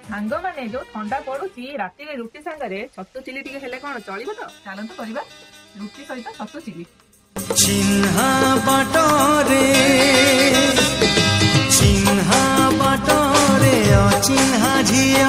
ସାଙ୍ଗ ମାନେ ଯୋଉ ଥଣ୍ଡା ପଡୁଛି ରାତିରେ ରୁଟି ସାଙ୍ଗରେ ଛତୁ ଚିଲି ଟିକେ ହେଲେ କଣ ଚଳିବ ତ? ଚାଲନ୍ତୁ କରିବା ରୁଟି ସହିତ ଛତୁ ଚିଲି। ଚିହ୍ନା ବାଟରେ ଚିହ୍ନା ବାଟରେ ଅଚିହ୍ନା ଝିଅ